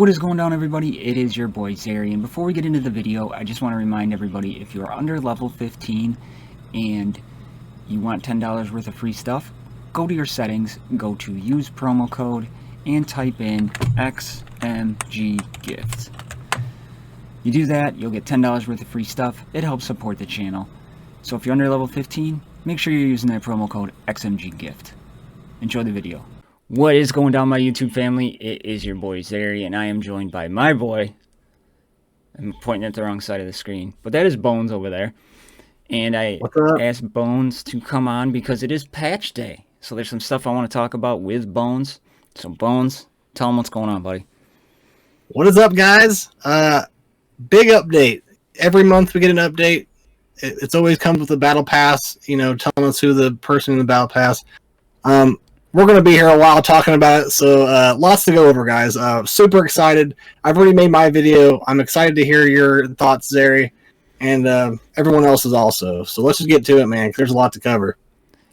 What is going on, everybody? It is your boy Zary, and before we get into the video, I just want to remind everybody, if you're under level 15 and you want $10 worth of free stuff, go to your settings, go to use promo code, and type in XMGGift. You do that, you'll get $10 worth of free stuff. It helps support the channel. So if you're under level 15, make sure you're using that promo code XMGGift. Enjoy the video. What is going down, my YouTube family? It is your boy Zary, and I am joined by my boy. I'm pointing at the wrong side of the screen, but that is Bonez over there. And I asked Bonez to come on because it is patch day. So there's some stuff I want to talk about with Bonez. So Bonez, tell him what's going on, buddy. What is up, guys? Big update. Every month we get an update. It's always comes with a battle pass, telling us who the person in the battle pass. We're going to be here a while talking about it, so lots to go over, guys. Super excited. I've already made my video. I'm excited to hear your thoughts, Zary, and everyone else is also. So let's just get to it, man, because there's a lot to cover.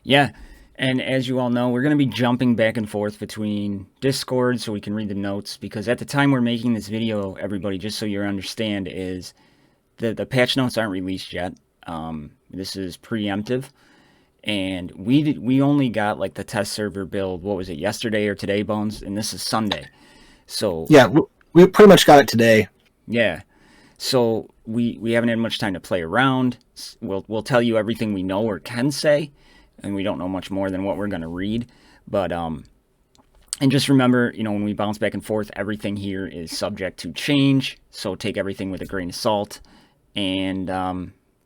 Yeah, and as you all know, we're going to be jumping back and forth between Discord so we can read the notes, because at the time we're making this video, everybody, just so you understand, is the patch notes aren't released yet. This is preemptive. And we only got like the test server build, what was it, yesterday or today, Bonez? And this is Sunday. So yeah, we pretty much got it today. Yeah. So we haven't had much time to play around. We'll tell you everything we know or can say, and we don't know much more than what we're going to read. But and just remember, when we bounce back and forth, everything here is subject to change. So take everything with a grain of salt. And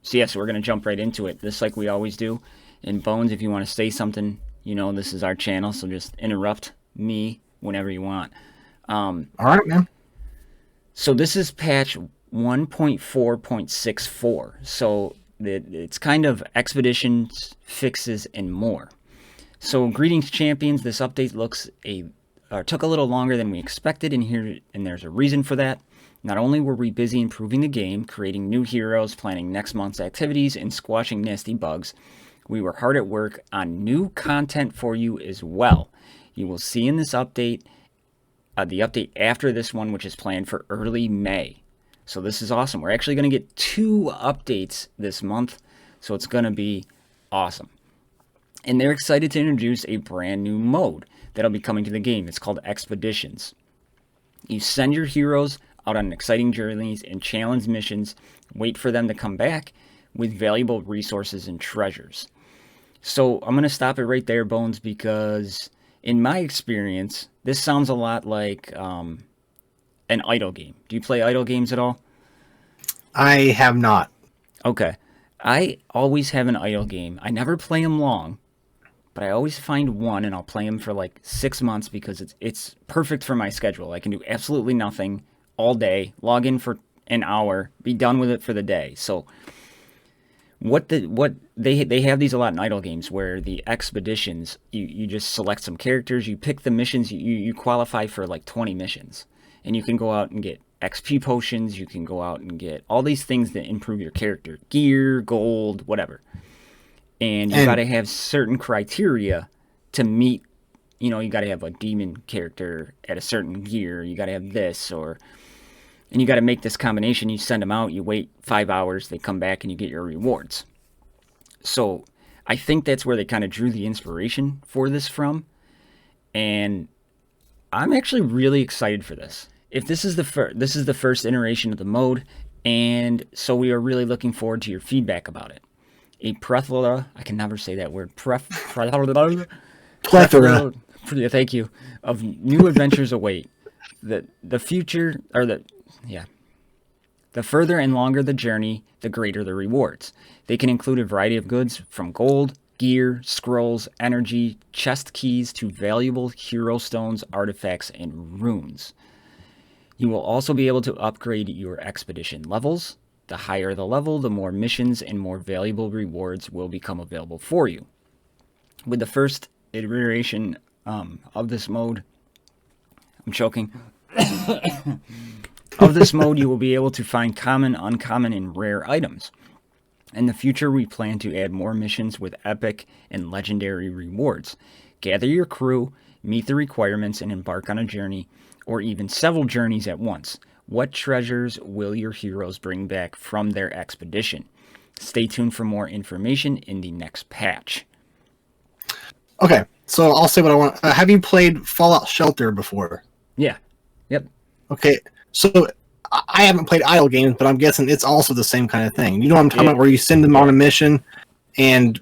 so we're going to jump right into it, just like we always do. And Bonez, if you want to say something, this is our channel, so just interrupt me whenever you want. All right, man. So this is patch 1.4.64. So it's kind of expeditions, fixes, and more. So greetings, champions. This update took a little longer than we expected, and there's a reason for that. Not only were we busy improving the game, creating new heroes, planning next month's activities, and squashing nasty bugs, we were hard at work on new content for you as well. You will see in this update, the update after this one, which is planned for early May. So this is awesome. We're actually going to get 2 updates this month, so it's going to be awesome. And they're excited to introduce a brand new mode that'll be coming to the game. It's called Expeditions. You send your heroes out on exciting journeys and challenge missions, wait for them to come back with valuable resources and treasures. So I'm going to stop it right there, Bonez, because in my experience, this sounds a lot like an idle game. Do you play idle games at all? I have not. Okay. I always have an idle game. I never play them long, but I always find one, and I'll play them for like 6 months because it's perfect for my schedule. I can do absolutely nothing all day, log in for an hour, be done with it for the day. So what they have these a lot in idle games, where the expeditions, you just select some characters, you pick the missions, you qualify for like 20 missions, and you can go out and get XP potions, you can go out and get all these things that improve your character, gear, gold, whatever. And you got to have certain criteria to meet, you got to have a demon character at a certain gear, you got to have this, and you got to make this combination. You send them out, you wait 5 hours, they come back, and you get your rewards. So I think that's where they kind of drew the inspiration for this from. And I'm actually really excited for this. If this is the first iteration of the mode, and so we are really looking forward to your feedback about it. A plethora, I can never say that word, plethora, thank you, of new adventures await. The further and longer the journey, the greater the rewards. They can include a variety of goods, from gold, gear, scrolls, energy, chest keys, to valuable hero stones, artifacts, and runes. You will also be able to upgrade your expedition levels. The higher the level, the more missions and more valuable rewards will become available for you. With the first iteration of this mode, I'm choking. Of this mode, you will be able to find common, uncommon, and rare items. In the future, we plan to add more missions with epic and legendary rewards. Gather your crew, meet the requirements, and embark on a journey or even several journeys at once. What treasures will your heroes bring back from their expedition? Stay tuned for more information in the next patch. Okay, so I'll say what I want. Have you played Fallout Shelter before? Yeah. Yep. Okay, so I haven't played idle games, but I'm guessing it's also the same kind of thing. You know what I'm talking about, where you send them on a mission, and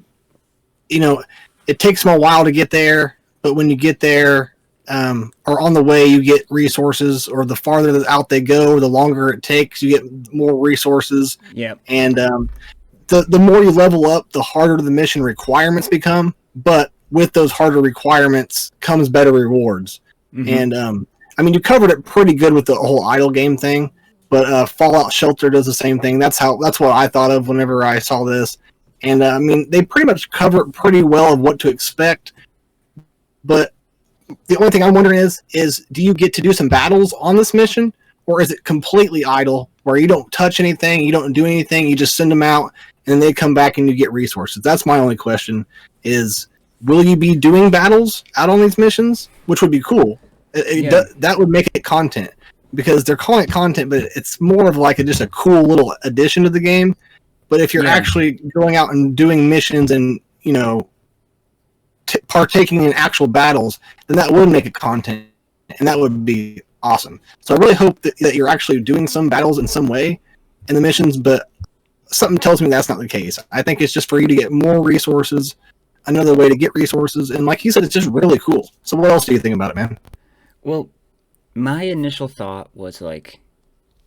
it takes them a while to get there, but when you get there, or on the way, you get resources, or the farther out they go, the longer it takes, you get more resources. Yeah. And the more you level up, the harder the mission requirements become. But with those harder requirements comes better rewards. Mm-hmm. And you covered it pretty good with the whole idle game thing. But Fallout Shelter does the same thing. That's what I thought of whenever I saw this. And they pretty much cover it pretty well of what to expect. But the only thing I'm wondering is do you get to do some battles on this mission, or is it completely idle where you don't touch anything, you don't do anything, you just send them out and then they come back and you get resources? That's my only question. Is will you be doing battles out on these missions, which would be cool? That would make it content, because they're calling it content, but it's more of like just a cool little addition to the game. But if you're actually going out and doing missions and partaking in actual battles, then that would make it content, and that would be awesome. So I really hope that you're actually doing some battles in some way in the missions, but something tells me that's not the case. I think it's just for you to get more resources, another way to get resources, and like you said, it's just really cool. So what else do you think about it, man? Well, my initial thought was like,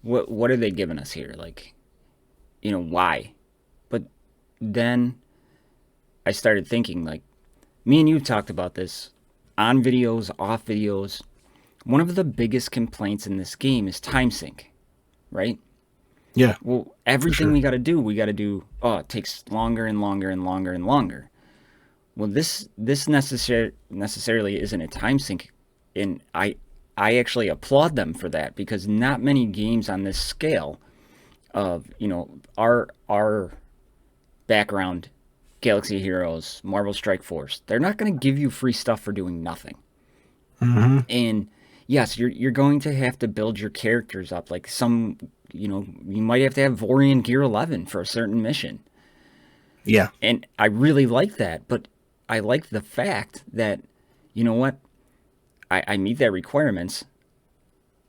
what are they giving us here? Like, why? But then I started thinking, like, me and you talked about this on videos, off videos. One of the biggest complaints in this game is time sink, right? Yeah. Well, everything we got to do, it takes longer and longer and longer and longer. Well, this necessarily isn't a time sink, and I actually applaud them for that, because not many games on this scale of, our background, Galaxy Heroes, Marvel Strike Force, they're not going to give you free stuff for doing nothing. Mm-hmm. And yes, you're going to have to build your characters up. Like you might have to have Vorian Gear 11 for a certain mission. Yeah. And I really like that, but I like the fact that, I meet that requirements,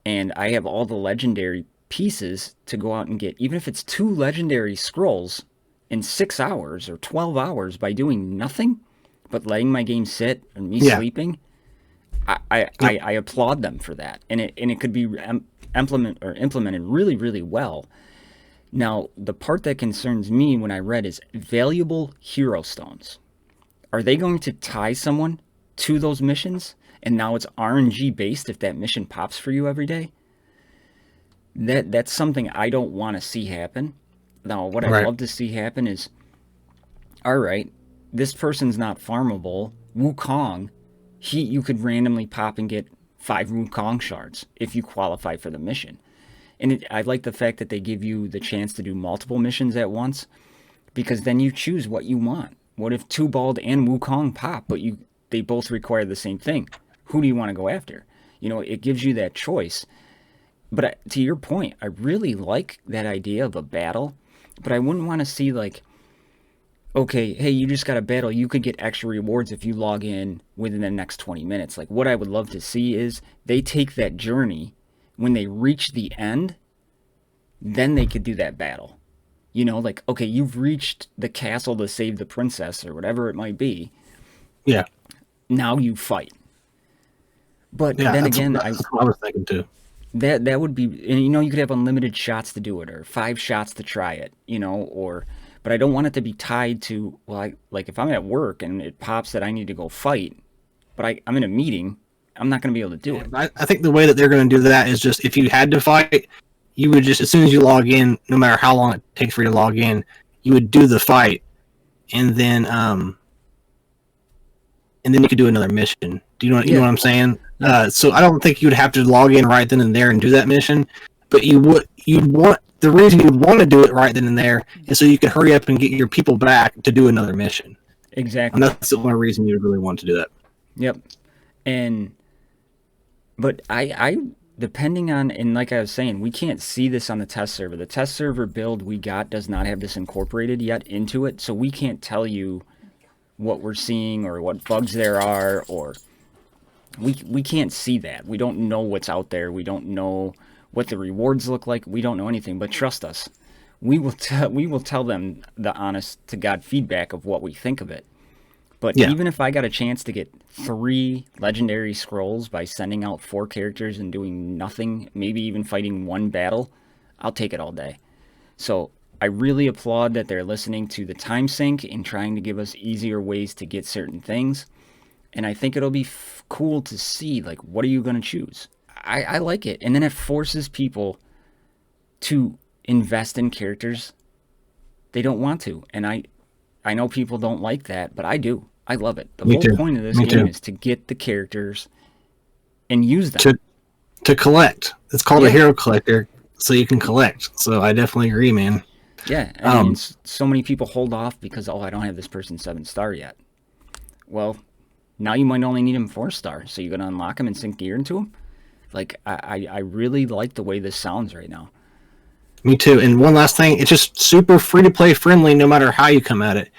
and I have all the legendary pieces to go out and get, even if it's 2 legendary scrolls in 6 hours or 12 hours by doing nothing but letting my game sit and me sleeping. I applaud them for that, and it could be implemented really, really well. Now, the part that concerns me when I read is valuable hero stones. Are they going to tie someone to those missions, and now it's RNG based if that mission pops for you every day? That's something I don't want to see happen. Now, what I'd love to see happen is, all right, this person's not farmable. Wukong, you could randomly pop and get 5 Wukong shards if you qualify for the mission. And I like the fact that they give you the chance to do multiple missions at once, because then you choose what you want. What if Tubald and Wukong pop, but they both require the same thing? Who do you want to go after? It gives you that choice. But to your point, I really like that idea of a battle, but I wouldn't want to see like, okay, hey, you just got a battle. You could get extra rewards if you log in within the next 20 minutes. Like, what I would love to see is they take that journey. When they reach the end, then they could do that battle. Like, okay, you've reached the castle to save the princess or whatever it might be. Yeah. Now you fight. But then again, that's what I was thinking too. That would be, and you could have unlimited shots to do it, or 5 shots to try it, but I don't want it to be tied to, like if I'm at work and it pops that I need to go fight, but I'm in a meeting, I'm not going to be able to do it. I think the way that they're going to do that is just, if you had to fight, you would just, as soon as you log in, no matter how long it takes for you to log in, you would do the fight, and then you could do another mission. Do you know what I'm saying? Yeah. So I don't think you'd have to log in right then and there and do that mission, but the reason you'd want to do it right then and there is so you can hurry up and get your people back to do another mission. Exactly. And that's the only reason you'd really want to do that. Yep. And But I depending on, and like I was saying, we can't see this on the test server. The test server build we got does not have this incorporated yet into it, so we can't tell you what we're seeing or what bugs there are, or we can't see that. We don't know what's out there. We don't know what the rewards look like. We don't know anything. But trust us, we will tell them the honest to God feedback of what we think of it. But Yeah. even if I got a chance to get 3 legendary scrolls by sending out 4 characters and doing nothing, maybe even fighting 1 battle, I'll take it all day. So I really applaud that they're listening to the time sink and trying to give us easier ways to get certain things. And I think it'll be cool to see, like, what are you going to choose? I like it. And then it forces people to invest in characters they don't want to. And I know people don't like that, but I do. I love it. The Me whole too. point of this Me game too. is to get the characters and use them. To collect. It's called Yeah. a hero collector, so you can collect. So I definitely agree, man. Yeah, I mean, so many people hold off because, oh, I don't have this person 7-star yet. Well, now you might only need him 4-star, so you're going to unlock him and sink gear into him? Like, I really like the way this sounds right now. Me too. And one last thing, it's just super free to play friendly no matter how you come at it.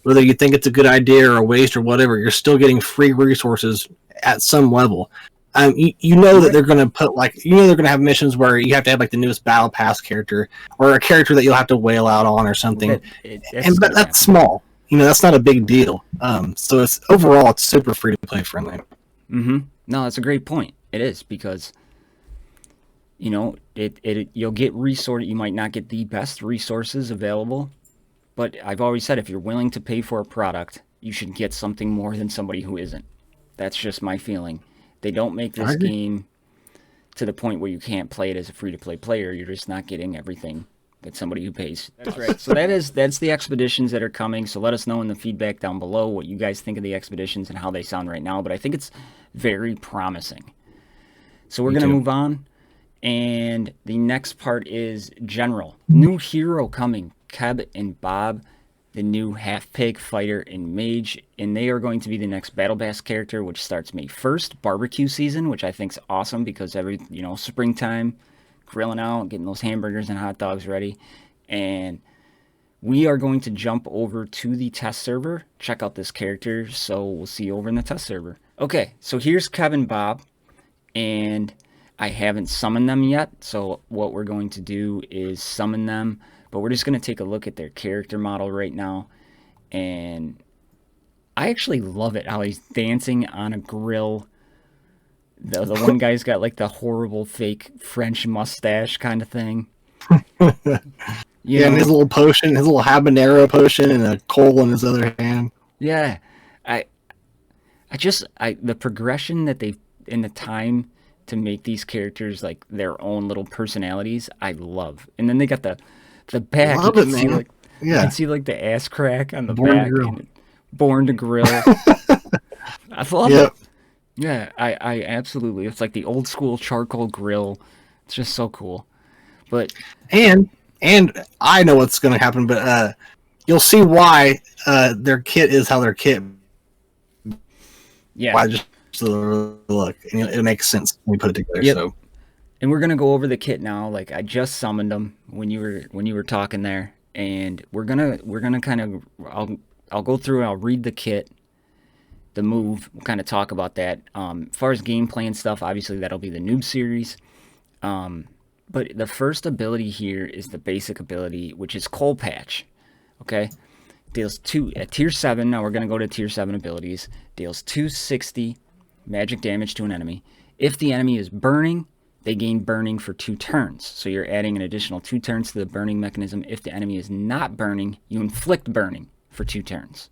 Whether you think it's a good idea or a waste or whatever, you're still getting free resources at some level. You know that they're going to put they're going to have missions where you have to have like the newest battle pass character or a character that you'll have to whale out on or something. But that's small. That's not a big deal. So it's super free to play friendly. Mm-hmm. No, that's a great point. It is, because you'll get resource. You might not get the best resources available, but I've always said if you're willing to pay for a product, you should get something more than somebody who isn't. That's just my feeling. They don't make this game to the point where you can't play it as a free-to-play player. You're just not getting everything that somebody who pays. That's right. So that's the expeditions that are coming. So let us know in the feedback down below what you guys think of the expeditions and how they sound right now. But I think it's very promising. So we're going to move on. And the next part is General. New hero coming. Keb and Bob, the new half-pig fighter and mage. And they are going to be the next Battle Pass character, which starts May 1st. Barbecue season, which I think is awesome because springtime, grilling out, getting those hamburgers and hot dogs ready. And we are going to jump over to the test server, check out this character. So we'll see you over in the test server. Okay, so here's Keb and Bob. And I haven't summoned them yet, so what we're going to do is summon them, but we're just going to take a look at their character model right now. And I actually love it how he's dancing on a grill. The one guy's got like the horrible fake French mustache kind of thing. Yeah, and his little potion, his little habanero potion, and a coal in his other hand. Yeah, the progression that they've in the time to make these characters like their own little personalities, I love. And then they got the back. Love it, man. You can see like the ass crack on the back. Born to grill. I love it. Yeah, I absolutely. It's like the old school charcoal grill. It's just so cool. But and I know what's going to happen, but you'll see why their kit is how their kit. Yeah. Why just look, and it makes sense when we put it together. Yep. So, and we're gonna go over the kit now. Like I just summoned them when you were talking there, and we're gonna kind of I'll go through. I'll read the kit, the move. We'll kind of talk about that. As far as gameplay and stuff, obviously that'll be the noob series. But the first ability here is the basic ability, which is Coal Patch. Okay. Deals 2 at tier 7. Now we're gonna go to tier 7 abilities. Deals 260 magic damage to an enemy. If the enemy is burning, they gain burning for 2 turns. So you're adding an additional 2 turns to the burning mechanism. If the enemy is not burning, you inflict burning for 2 turns.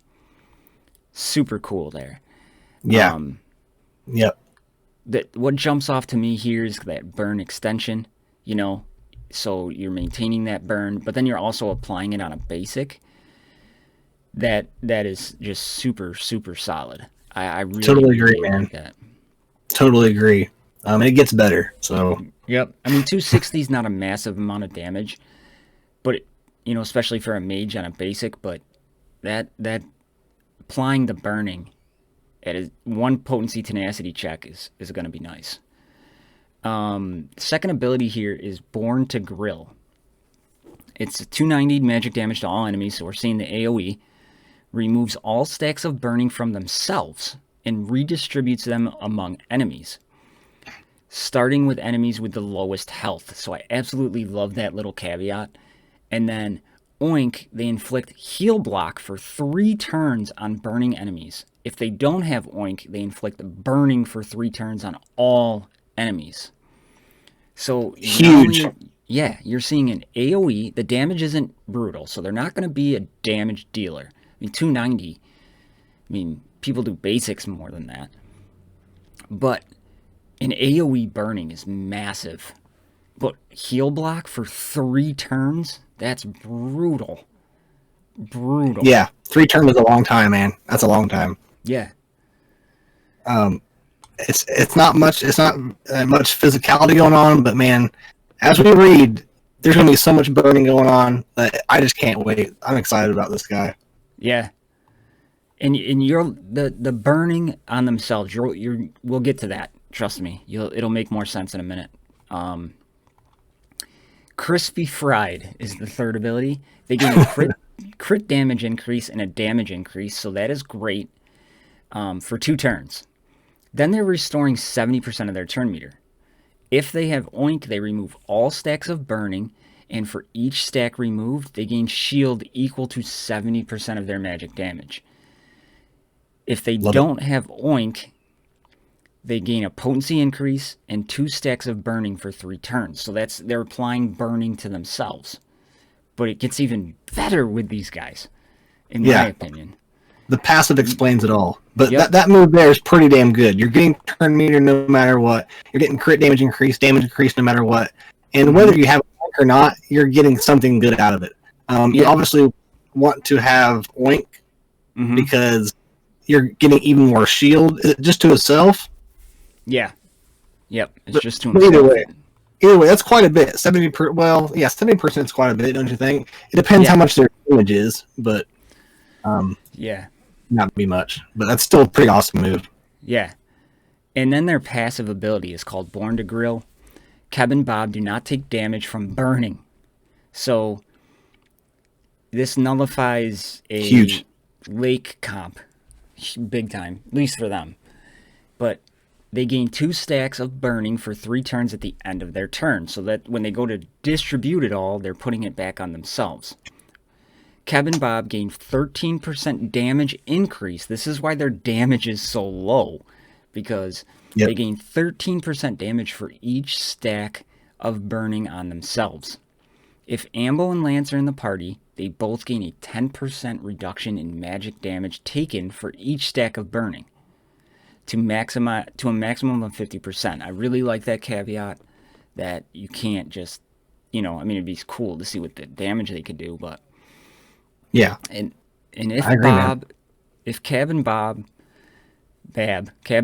Super cool there. Yeah. Yep. What jumps off to me here is that burn extension, so you're maintaining that burn, but then you're also applying it on a basic. That is just super, super solid. I really totally agree, man. Like that. Totally agree. It gets better. So yep. I mean, 260 is not a massive amount of damage, but especially for a mage on a basic. But that applying the burning One potency tenacity check is going to be nice. Second ability here is Born to Grill. It's a 290 magic damage to all enemies, so we're seeing the AoE. Removes all stacks of burning from themselves and redistributes them among enemies, starting with enemies with the lowest health. So I absolutely love that little caveat. And then Oink, they inflict heal block for 3 turns on burning enemies. If they don't have Oink, they inflict burning for 3 turns on all enemies. So huge. You're seeing an AoE. The damage isn't brutal, so they're not going to be a damage dealer. I mean, 290. I mean, people do basics more than that. But an AoE burning is massive. But heal block for 3 turns? That's brutal. Brutal. Yeah, 3 turns is a long time, man. That's a long time. Yeah. It's not much. It's not much physicality going on, but man, as we read, there's going to be so much burning going on that I just can't wait. I'm excited about this guy. Yeah. And you're the burning on themselves. We'll get to that. Trust me. It'll make more sense in a minute. Crispy Fried is the third ability. They gain a crit damage increase and a damage increase, so that is great for 2 turns. Then they're restoring 70% of their turn meter. If they have Oink, they remove all stacks of burning, and for each stack removed, they gain shield equal to 70% of their magic damage. If they don't have Oink, they gain a potency increase and 2 stacks of burning for 3 turns. So they're applying burning to themselves. But it gets even better with these guys, in my opinion. The passive explains it all. But that move there is pretty damn good. You're getting turn meter no matter what. You're getting crit damage increase no matter what. And whether you have Oink or not, you're getting something good out of it. You obviously want to have Oink because you're getting even more shield just to itself. Yeah. Yep. It's just to himself. Either way, that's quite a bit. 70% is quite a bit, don't you think? It depends how much their damage is, but not be much. But that's still a pretty awesome move. Yeah. And then their passive ability is called Born to Grill. Keb and Bob do not take damage from burning. So this nullifies a huge lake comp. Big time. At least for them. But they gain 2 stacks of burning for 3 turns at the end of their turn. So that when they go to distribute it all, they're putting it back on themselves. Keb and Bob gain 13% damage increase. This is why their damage is so low. Because they gain 13% damage for each stack of burning on themselves. If Ambo and Lance are in the party, they both gain a 10% reduction in magic damage taken for each stack of burning. To a maximum of 50%. I really like that caveat that you can't just, it'd be cool to see what the damage they could do, but and if Keb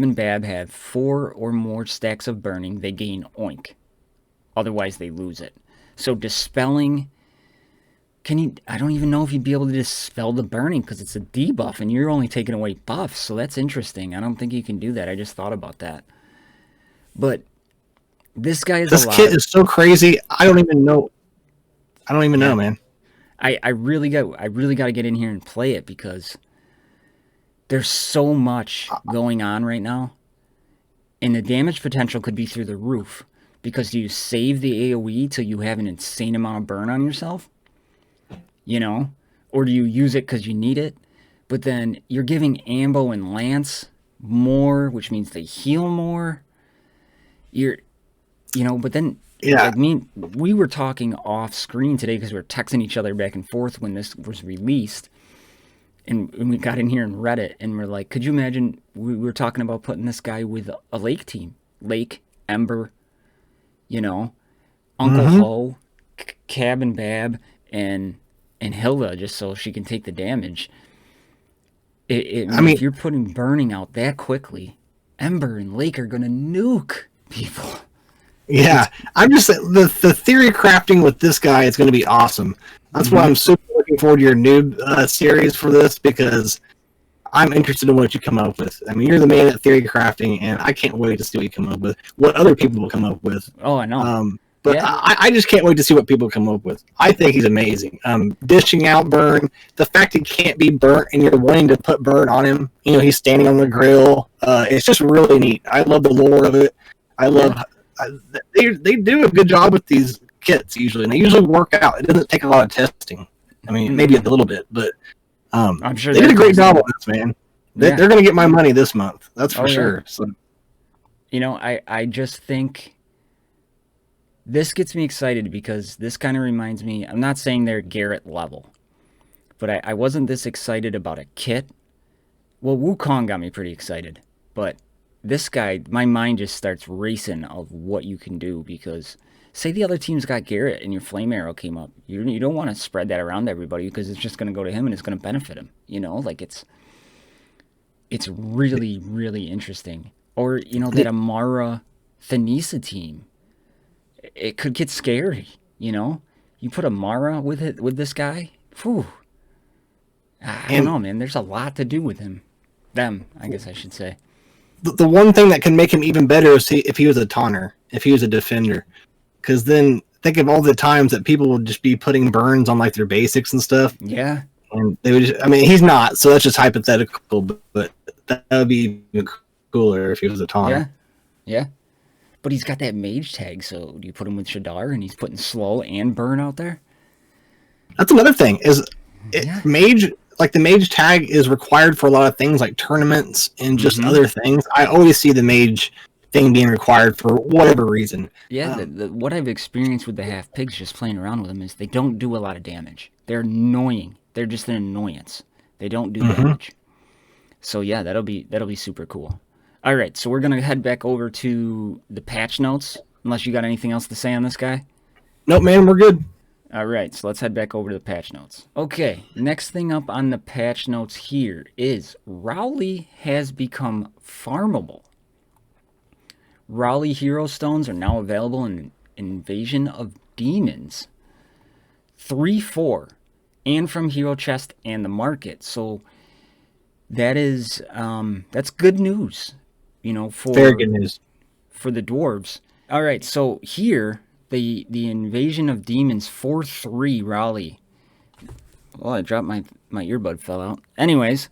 and Bab have 4 or more stacks of burning, they gain Oink. Otherwise, they lose it. So dispelling, I don't even know if you'd be able to dispel the burning because it's a debuff and you're only taking away buffs. So that's interesting. I don't think you can do that. I just thought about that. But this guy is this kit is so crazy. I don't even know, man. I really got to get in here and play it because there's so much going on right now. And the damage potential could be through the roof. Because do you save the AoE till you have an insane amount of burn on yourself? Or do you use it because you need it? But then you're giving Ambo and Lance more, which means they heal more. But then, we were talking off screen today because we were texting each other back and forth when this was released. And we got in here and read it, and we're like, could you imagine, we were talking about putting this guy with a Lake team. Lake, Ember, Uncle Ho, Keb and Bab, and Hilda, just so she can take the damage. If you're putting burning out that quickly, Ember and Lake are going to nuke people. Yeah, I'm just the theory crafting with this guy is going to be awesome. That's why I'm super looking forward to your noob series for this because I'm interested in what you come up with. I mean, you're the man at theory crafting, and I can't wait to see what you come up with. What other people will come up with. Oh, I know. But Yeah. I just can't wait to see what people come up with. I think he's amazing. Dishing out burn, the fact he can't be burnt and you're wanting to put burn on him. You know, he's standing on the grill. It's just really neat. I love the lore of it. I love. They do a good job with these kits usually, and they usually work out. It doesn't take a lot of testing. I mean, maybe a little bit, but I'm sure they did a great job on this, man. They're going to get my money this month. That's for sure. So, you know, I just think this gets me excited because this kind of reminds me, I'm not saying they're Garrett level, but I wasn't this excited about a kit. Well, Wukong got me pretty excited, but this guy, my mind just starts racing of what you can do because say the other team's got Garrett and your flame arrow came up. You don't want to spread that around to everybody because it's just going to go to him and it's going to benefit him. You know, like it's really, really interesting. Or, you know, that Amara Thanisa team. It could get scary, you know? You put Amara with this guy? Whew. I don't know, man. There's a lot to do with him. Them, I guess I should say. The one thing that can make him even better is if he was a taunter, if he was a defender. Because then think of all the times that people would just be putting burns on like their basics and stuff. Yeah. And they would just, I mean, he's not, so that's just hypothetical, but that would be even cooler if he was a taunter. Yeah. But he's got that mage tag, so do you put him with Shadar and he's putting slow and burn out there? That's another thing, mage, like the mage tag is required for a lot of things like tournaments and just other things. I always see the mage thing being required for whatever reason. Yeah, what I've experienced with the half pigs just playing around with them is they don't do a lot of damage. They're annoying. They're just an annoyance. They don't do damage. So yeah, that'll be super cool. All right, so we're gonna head back over to the patch notes. Unless you got anything else to say on this guy. Nope, man, we're good. All right, so let's head back over to the patch notes. Okay, next thing up on the patch notes here is Rowley has become farmable. Rowley Hero Stones are now available in Invasion of Demons 3-4 and from Hero Chest and the market. So that is that's good news, you know, for very good news for the dwarves. All right, so here the Invasion of Demons 4-3 Rowley. Well, I dropped my earbud fell out. Anyways,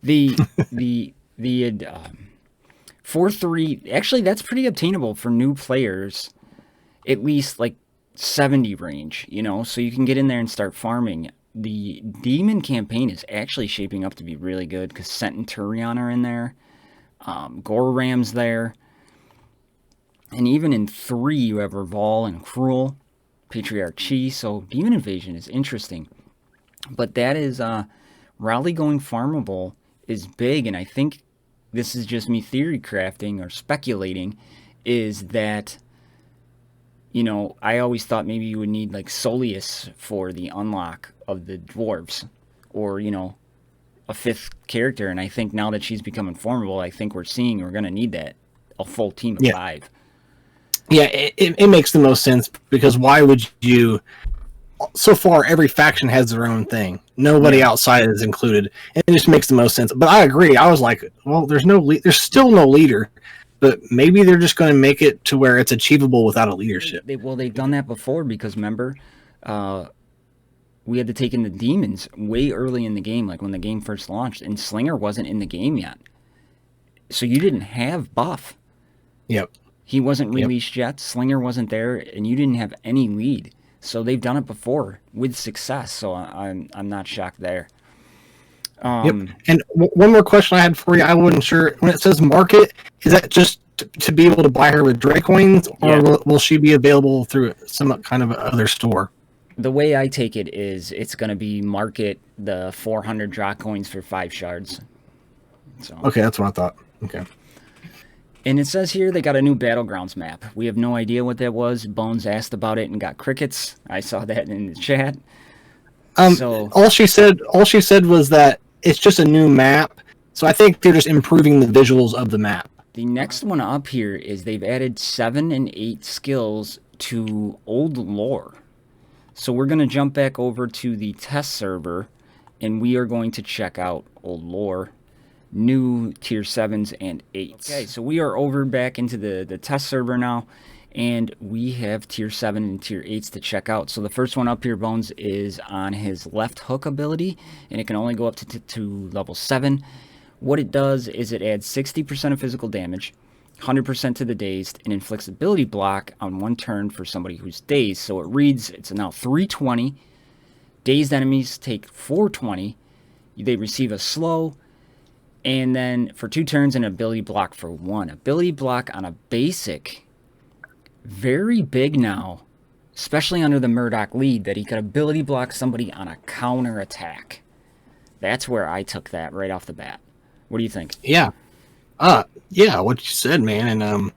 the 4-3, actually that's pretty obtainable for new players, at least like 70 range, you know, so you can get in there and start farming. The demon campaign is actually shaping up to be really good because Centurion are in there, Goram's there, and even in 3 you have Reval and Cruel, Patriarch Chi, so Demon Invasion is interesting. But that is, Rowley going farmable is big, and I think this is just me theory crafting or speculating, is that, you know, I always thought maybe you would need like Soleus for the unlock of the dwarves, or, you know, a 5th character, and I think now that she's become informable, I think we're going to need that, a full team of 5. Yeah, it makes the most sense, because why would you... So far, every faction has their own thing. Nobody outside is included. And it just makes the most sense. But I agree. I was like, well, there's still no leader. But maybe they're just going to make it to where it's achievable without a leadership. They've done that before, because remember, we had to take in the demons way early in the game, like when the game first launched, and Slinger wasn't in the game yet. So you didn't have buff. Yep. He wasn't released yet. Slinger wasn't there, and you didn't have any lead. So they've done it before with success. So I'm not shocked there. Yep. And one more question I had for you. I wasn't sure, when it says market, is that just to be able to buy her with Dracoins, or will she be available through some kind of other store? The way I take it is it's going to be market the 400 Dracoins for 5 shards. So. Okay, that's what I thought. Okay. And it says here they got a new Battlegrounds map. We have no idea what that was. Bonez asked about it and got crickets. I saw that in the chat. So all she said was that it's just a new map. So I think they're just improving the visuals of the map. The next one up here is they've added 7 and 8 skills to old lore. So we're going to jump back over to the test server, and we are going to check out Old Lore, new tier 7s and 8s. Okay, so we are over back into the test server now, and we have tier 7 and tier 8s to check out. So the first one up here, Bones, is on his left hook ability, and it can only go up to level 7. What it does is it adds 60% of physical damage, 100% to the dazed, and inflicts ability block on 1 turn for somebody who's dazed. So it reads, it's now 320. Dazed enemies take 420. They receive a slow, and then for 2 turns, an ability block for 1. Ability block on a basic, very big now, especially under the Murdoch lead, that he could ability block somebody on a counter attack. That's where I took that right off the bat. What do you think? Yeah. Yeah, what you said, man. And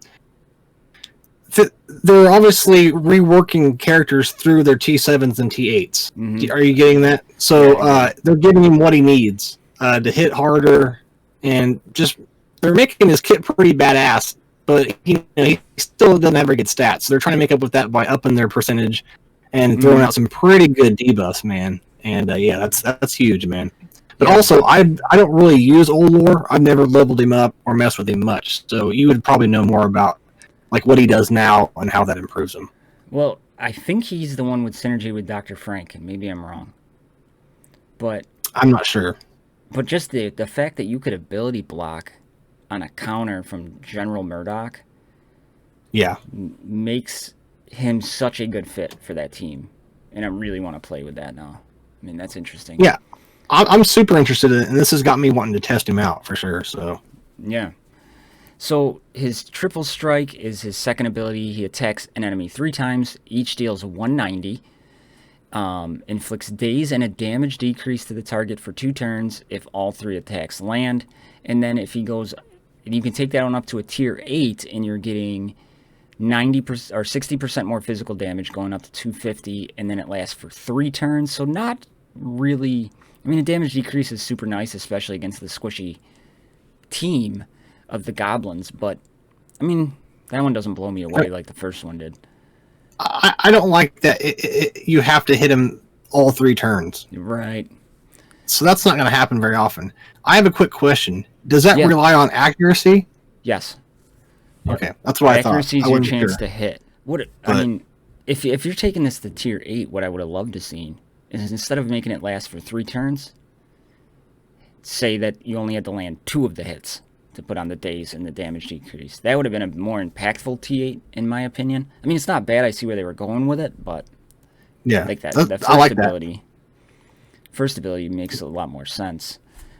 they're obviously reworking characters through their T7s and T8s. Mm-hmm. Are you getting that? So they're giving him what he needs to hit harder, and just they're making his kit pretty badass, but he still doesn't have very good stats. So they're trying to make up with that by upping their percentage and throwing out some pretty good debuffs, man. And yeah, that's huge, man. But also, I don't really use Old Lore. I've never leveled him up or messed with him much. So you would probably know more about like what he does now and how that improves him. Well, I think he's the one with synergy with Dr. Frank, and maybe I'm wrong. But I'm not sure. But just the fact that you could ability block on a counter from General Murdoch, yeah, makes him such a good fit for that team. And I really want to play with that now. I mean, that's interesting. Yeah. I'm super interested in it, and this has got me wanting to test him out for sure. So yeah. So his triple strike is his second ability. He attacks an enemy 3 times. Each deals 190. Inflicts daze and a damage decrease to the target for 2 turns if all 3 attacks land. And then if he goes, you can take that one up to a tier 8, and you're getting 90% or 60% more physical damage, going up to 250, and then it lasts for 3 turns. So not really. I mean, the damage decrease is super nice, especially against the squishy team of the goblins. But I mean, that one doesn't blow me away like the first one did. I don't like that you have to hit him all 3 turns. Right. So that's not going to happen very often. I have a quick question. Does that rely on accuracy? Yes. Okay, that's what I thought. Accuracy is your chance to hit. I mean, if you're taking this to tier 8, what I would have loved to seen is instead of making it last for 3 turns, say that you only had to land 2 of the hits to put on the daze and the damage decrease. That would have been a more impactful T8, in my opinion. I mean, it's not bad. I see where they were going with it, but yeah, like that first ability. First ability makes a lot more sense.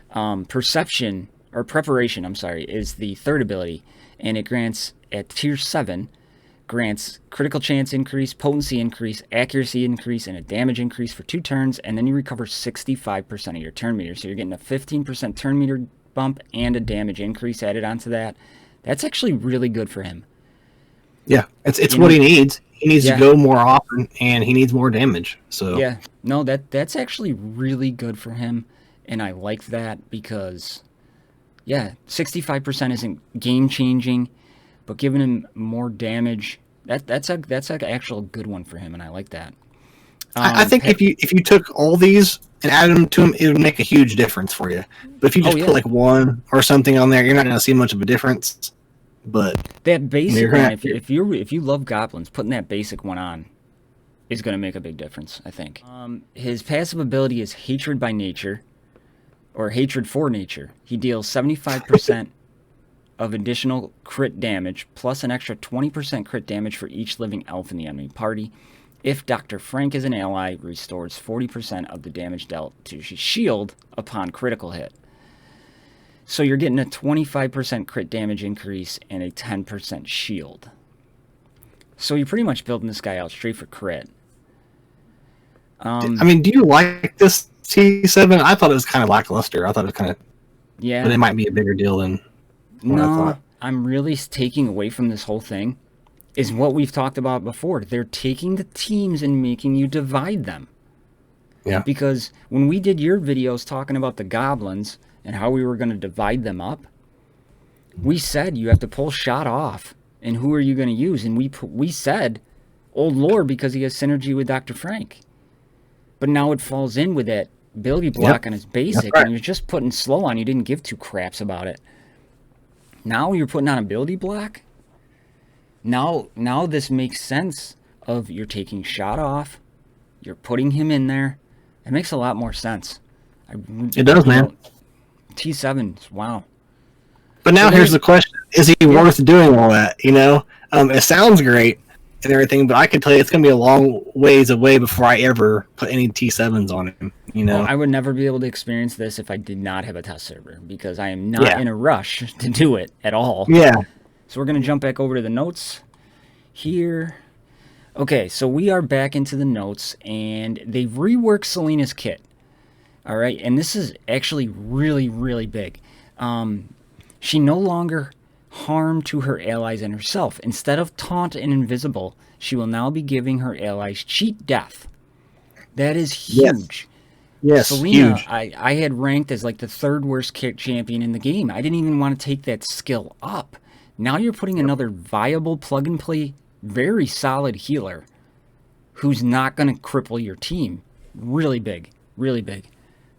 Preparation, is the third ability, and it grants at tier 7, grants critical chance increase, potency increase, accuracy increase, and a damage increase for 2 turns, and then you recover 65% of your turn meter. So you're getting a 15% turn meter bump and a damage increase added onto that. That's actually really good for him. Yeah, it's what he needs. He needs to go more often, and he needs more damage. So yeah, no, that's actually really good for him, and I like that because, yeah, 65% isn't game changing, but giving him more damage, that's an actual good one for him, and I like that. I think if you took all these and added them to him, it would make a huge difference for you. But if you just put like 1 or something on there, you're not going to see much of a difference. But that basic one, if you love goblins, putting that basic one on is going to make a big difference, I think. His passive ability is Hatred by Nature, or Hatred for Nature. He deals 75% of additional crit damage, plus an extra 20% crit damage for each living elf in the enemy party. If Dr. Frank is an ally, restores 40% of the damage dealt to his shield upon critical hit. So you're getting a 25% crit damage increase and a 10% shield. So you're pretty much building this guy out straight for crit. I mean, do you like this T7? I thought it was kind of lackluster. I thought it was kind of... Yeah. But it might be a bigger deal than what I thought. I'm really taking away from this whole thing is what we've talked about before. They're taking the teams and making you divide them. Yeah. Because when we did your videos talking about the goblins and how we were going to divide them up, we said you have to pull shot off. And who are you going to use? And we said Old Lore because he has synergy with Dr. Frank. But now it falls in with that ability block on his basic, right. and you're just putting slow on. You didn't give two craps about it. Now you're putting on ability block. Now this makes sense of you're taking shot off, you're putting him in there. It makes a lot more sense. It does, man. T7s, wow. But now here's the question: is he worth doing all that? It sounds great and everything, but I can tell you it's going to be a long ways away before I ever put any T7s on him. Well, I would never be able to experience this if I did not have a test server, because I am not in a rush to do it at all. Yeah. So we're going to jump back over to the notes here. Okay, so we are back into the notes, and they've reworked Selena's kit. All right, and this is actually really, really big. She no longer harm to her allies and herself. Instead of taunt and invisible, she will now be giving her allies cheat death. That is huge. Yes, Selena, huge. I had ranked as like the third worst kick champion in the game. I didn't even want to take that skill up. Now you're putting another viable plug-and-play, very solid healer who's not going to cripple your team. Really big. Really big.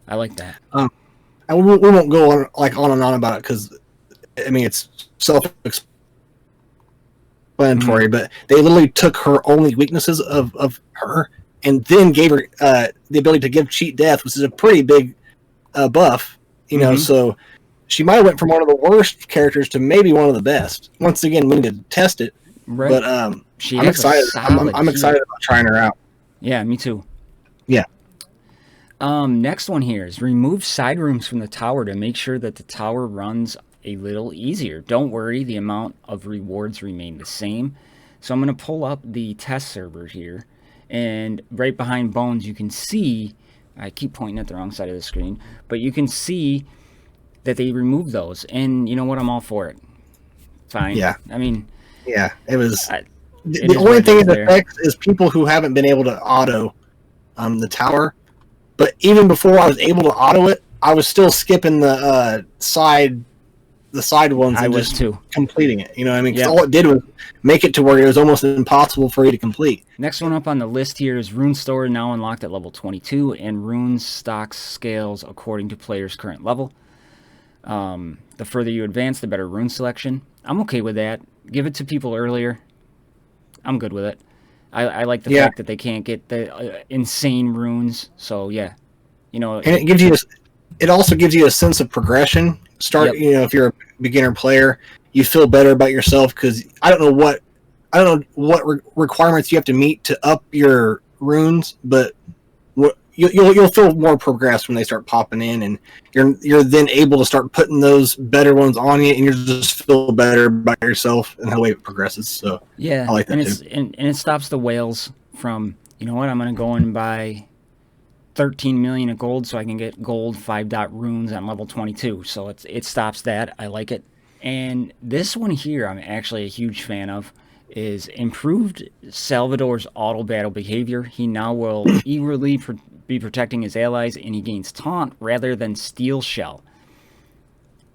I like that. We won't go on and on about it because, I mean, it's self-explanatory, but they literally took her only weaknesses of her and then gave her the ability to give cheat death, which is a pretty big buff, so she might have went from one of the worst characters to maybe one of the best. Once again, we need to test it, right. But I'm excited. I'm excited about trying her out. Yeah, me too. Yeah. Next one here is remove side rooms from the tower to make sure that the tower runs a little easier. Don't worry, the amount of rewards remain the same. So I'm going to pull up the test server here, and right behind Bonez you can see, I keep pointing at the wrong side of the screen, but you can see that they removed those, and you know what, I'm all for it. Fine. Yeah. I mean... Yeah, it was... the only thing it affects is people who haven't been able to auto the tower. But even before I was able to auto it, I was still skipping the side ones and just completing it. You know what I mean? Because all it did was make it to where it was almost impossible for you to complete. Next one up on the list here is Rune Store, now unlocked at level 22, and Rune stock scales according to player's current level. The further you advance, the better rune selection. I'm okay with that. Give it to people earlier. I'm good with it. I like the fact that they can't get the insane runes. So yeah, and it also gives you a sense of progression. If you're a beginner player, you feel better about yourself because I don't know what requirements you have to meet to up your runes, but you'll feel more progressed when they start popping in, and you're then able to start putting those better ones on you, and you just feel better about yourself and how the way it progresses. So yeah, I like that too. And it stops the whales from, I'm going to go and buy 13 million of gold so I can get gold 5-dot runes on level 22. So it stops that. I like it. And this one here, I'm actually a huge fan of, is improved Salvador's auto battle behavior. He now will eagerly be protecting his allies, and he gains taunt rather than steel shell.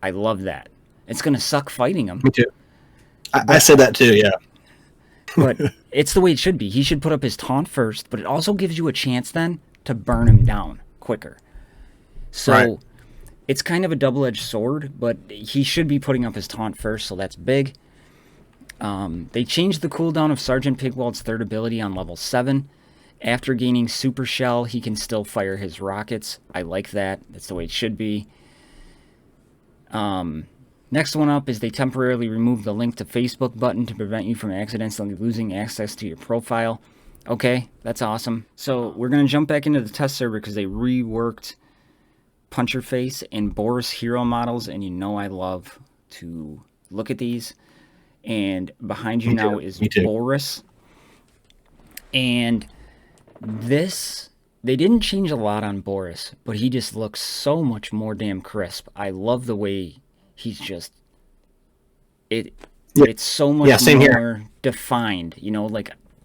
I love that. It's going to suck fighting him. Me too. I said that too, yeah. But it's the way it should be. He should put up his taunt first, but it also gives you a chance then to burn him down quicker. So it's kind of a double-edged sword, but he should be putting up his taunt first, so that's big. They changed the cooldown of Sergeant Pigwald's third ability on level 7. After gaining Super Shell, he can still fire his rockets. I like that. That's the way it should be. Next one up is they temporarily removed the link to Facebook button to prevent you from accidentally losing access to your profile. Okay, that's awesome. So we're going to jump back into the test server because they reworked Puncher Face and Boris hero models, and I love to look at these. And behind you now is Boris. And this, they didn't change a lot on Boris, but he just looks so much more damn crisp. I love the way he's just, it's so much more defined.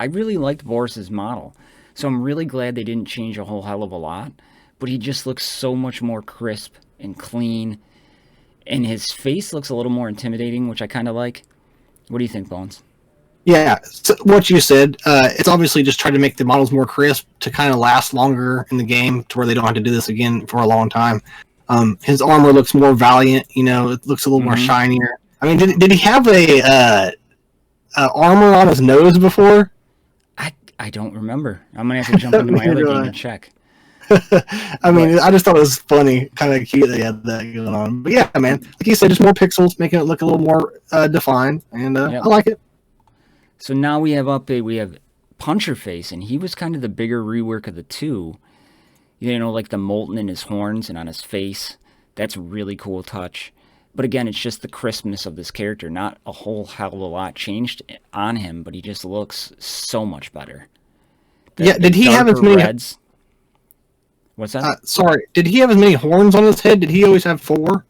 I really liked Boris's model. So I'm really glad they didn't change a whole hell of a lot, but he just looks so much more crisp and clean. And his face looks a little more intimidating, which I kind of like. What do you think, Bonez? Yeah, so what you said, it's obviously just trying to make the models more crisp to kind of last longer in the game to where they don't have to do this again for a long time. His armor looks more valiant, it looks a little more Mm-hmm. shinier. I mean, did he have a armor on his nose before? I don't remember. I'm gonna have to jump into my other game and check. I But mean, I just thought it was funny, kind of cute that he had that going on. But yeah, man, like you said, just more pixels, making it look a little more defined, and I yep. like it. So now we have Puncher Face, and he was kind of the bigger rework of the two. Like the molten in his horns and on his face. That's a really cool touch. But again, it's just the crispness of this character. Not a whole hell of a lot changed on him, but he just looks so much better. Yeah, The did he have as darker many? reds. What's that? Sorry, did he have as many horns on his head? Did he always have four?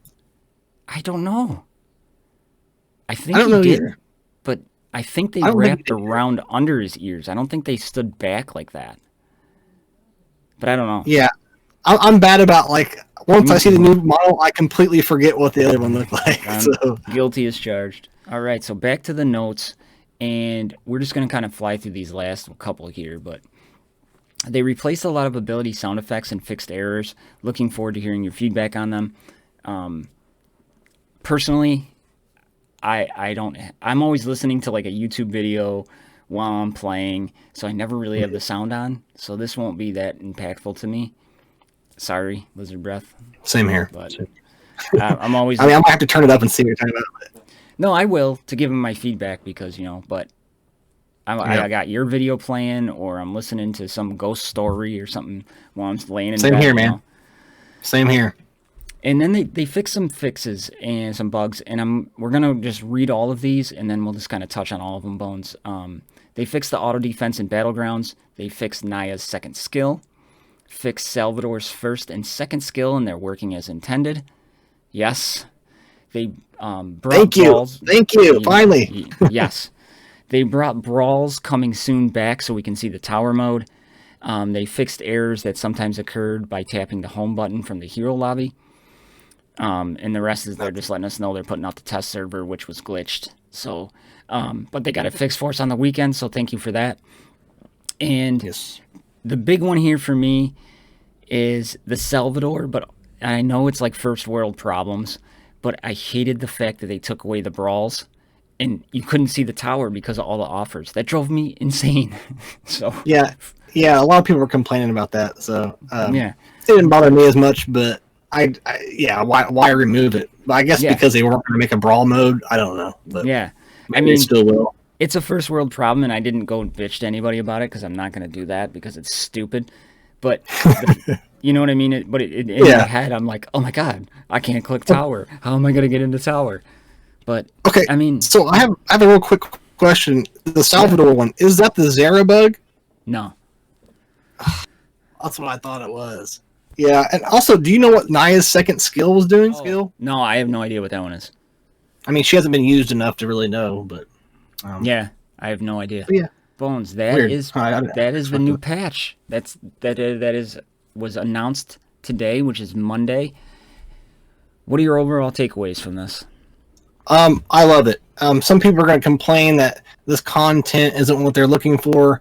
I don't know. I I think don't he know did, either. but I think they I don't think wrapped he did. around under his ears. I don't think they stood back like that. But I don't know. Yeah, I'm bad about like once Me I see the too. new model, I completely forget what the other one looked like. I'm So guilty as charged. All right, so back to the notes, and we're just going to kind of fly through these last couple here, but they replaced a lot of ability sound effects and fixed errors. Looking forward to hearing your feedback on them. Personally, I don't. I'm always listening to like a YouTube video while I'm playing, so I never really have the sound on. So this won't be that impactful to me. Sorry, lizard breath, same here. but I'm always. I mean, I might have to turn it up and see what you're talking about. No, I will to give him my feedback because but I Yeah, got your video playing, or I'm listening to some ghost story or something while I'm laying in same bed. here, man. Same here. And then they fix some fixes and some bugs, and we're gonna just read all of these, and then we'll just kind of touch on all of them. Bones. They fixed the auto defense in battlegrounds. They fixed Naya's second skill. Fixed Salvador's first and second skill, and they're working as intended. Yes, they brought Thank you, brawls. thank you. Finally, Yes, they brought brawls coming soon back, so we can see the tower mode. They fixed errors that sometimes occurred by tapping the home button from the hero lobby. And the rest is they're just letting us know they're putting out the test server, which was glitched. So, but they got it fixed for us on the weekend, so thank you for that. And yes. the big one here for me is the Salvador, but I know it's like first world problems, but I hated the fact that they took away the brawls and you couldn't see the tower because of all the offers. That drove me insane. So, Yeah, yeah. A lot of people were complaining about that, so yeah. it didn't bother me as much. But yeah, why remove it? But I guess Yeah. because they weren't going to make a brawl mode. I don't know, but Yeah. I maybe they mean, still will. it's a first world problem, and I didn't go and bitch to anybody about it because I'm not going to do that because it's stupid. But you know what I mean? In my Yeah. head, I'm like, oh my God, I can't click tower. How am I going to get into tower? But Okay, I mean, so I have a real quick question. The yeah, Salvador one, is that the Zara bug? no. That's what I thought it was. Yeah, and also, do you know what Naya's second skill was doing? Oh, Skill? no, I have no idea what that one is. I mean, she hasn't been used enough to really know, but Yeah, I have no idea. yeah, Bones, weird. that is the new patch. That was announced today, which is Monday. What are your overall takeaways from this? I love it. Some people are going to complain that this content isn't what they're looking for.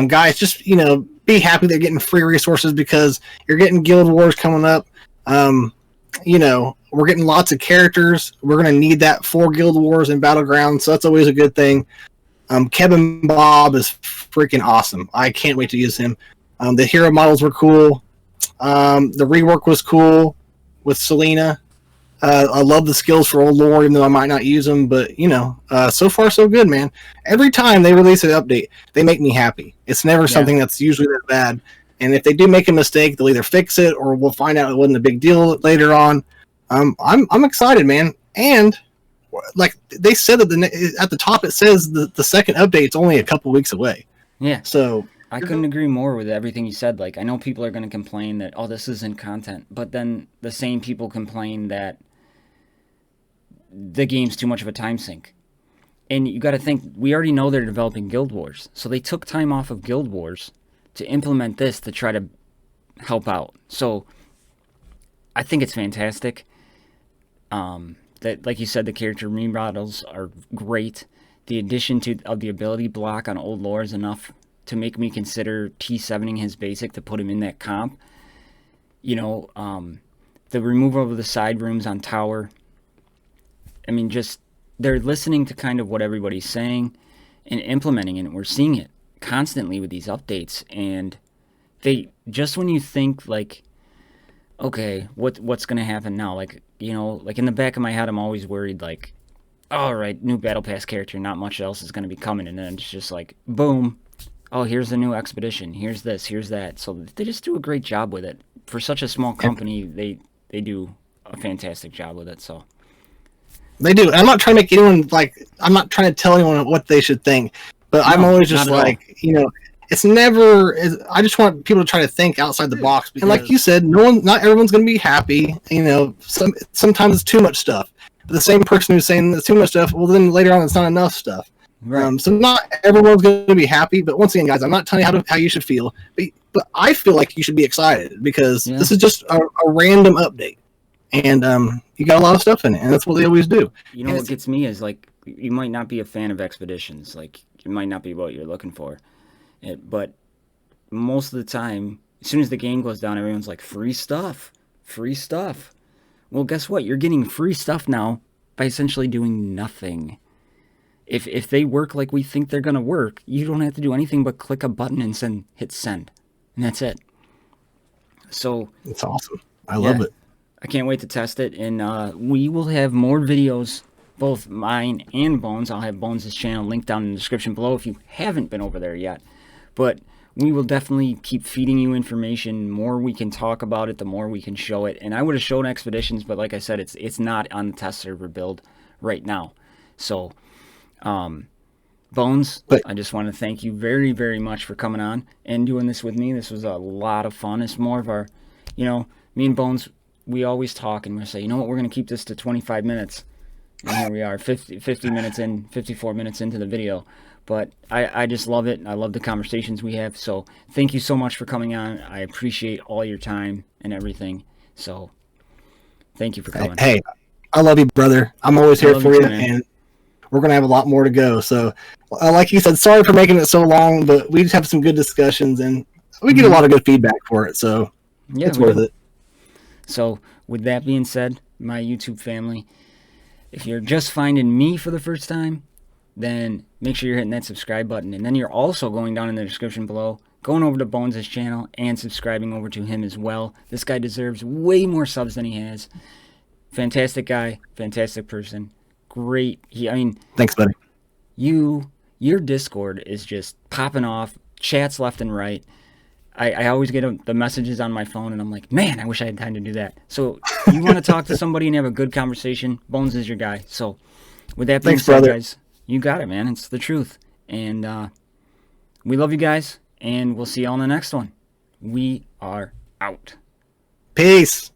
Guys, just be happy they're getting free resources because you're getting Guild Wars coming up. We're getting lots of characters. We're going to need that for Guild Wars and Battlegrounds, so that's always a good thing. Kevin Bob is freaking awesome. I can't wait to use him. The hero models were cool. The rework was cool with Selena. I love the skills for Old Lord, even though I might not use them. But so far so good, man. Every time they release an update, they make me happy. It's never Yeah, something that's usually that bad. And if they do make a mistake, they'll either fix it or we'll find out it wasn't a big deal later on. I'm excited, man. And like they said at the top, it says the second update's only a couple weeks away. yeah. So I couldn't agree more with everything you said. Like, I know people are going to complain that, oh, this isn't content, but then the same people complain that the game's too much of a time sink. And you got to think, we already know they're developing Guild Wars, so they took time off of Guild Wars to implement this to try to help out. So I think it's fantastic. That, like you said, the character remodels are great. the addition of the ability block on old lore is enough to make me consider T7ing his basic to put him in that comp. The removal of the side rooms on tower. I mean, just they're listening to kind of what everybody's saying and implementing it. And we're seeing it constantly with these updates. And they just when you think like, okay, what's going to happen now? Like, like in the back of my head, I'm always worried like, all right, new battle pass character, not much else is going to be coming. And then it's just like, boom. Oh, here's a new expedition. Here's this, here's that. So they just do a great job with it. For such a small company, they do a fantastic job with it. So they do. I'm not trying to make anyone I'm not trying to tell anyone what they should think, but I'm always just like, it's never. I just want people to try to think outside the box. And like you said, not everyone's going to be happy. Sometimes it's too much stuff. But the same person who's saying there's too much stuff, well, then later on it's not enough stuff. Right. So not everyone's going to be happy. But once again, guys, I'm not telling you how you should feel. But I feel like you should be excited because this is just a random update. And you got a lot of stuff in it, and that's what they always do. What gets me is, like, you might not be a fan of expeditions. Like, it might not be what you're looking for. But most of the time, as soon as the game goes down, everyone's like, free stuff. Free stuff. Well, guess what? You're getting free stuff now by essentially doing nothing. If they work like we think they're going to work, you don't have to do anything but click a button and hit send. And that's it. So it's awesome. I love it. I can't wait to test it. And we will have more videos, both mine and Bonez. I'll have Bonez' channel linked down in the description below if you haven't been over there yet. But we will definitely keep feeding you information. The more we can talk about it, the more we can show it. And I would have shown expeditions, but like I said, it's not on the test server build right now. So, Bonez, I just want to thank you very, very much for coming on and doing this with me. This was a lot of fun. It's more of our, me and Bonez, we always talk and we say, you know what, we're going to keep this to 25 minutes. And here we are, 50 minutes in, 54 minutes into the video. But I just love it. I love the conversations we have. So thank you so much for coming on. I appreciate all your time and everything. So thank you for coming. Hey, I love you, brother. I'm always here for you, and we're going to have a lot more to go. So like you said, sorry for making it so long, but we just have some good discussions, and we get a lot of good feedback for it. So it's worth it. So with that being said, my YouTube family, if you're just finding me for the first time, then make sure you're hitting that subscribe button. And then you're also going down in the description below, going over to Bonez' channel and subscribing over to him as well. This guy deserves way more subs than he has. Fantastic guy, fantastic person. Great. Thanks, buddy. Your Discord is just popping off, chats left and right. I always get the messages on my phone, and I'm like, man, I wish I had time to do that. So you want to talk to somebody and have a good conversation, Bonez is your guy. So with that being said, guys, you got it, man. It's the truth. And we love you guys, and we'll see you all in the next one. We are out. Peace.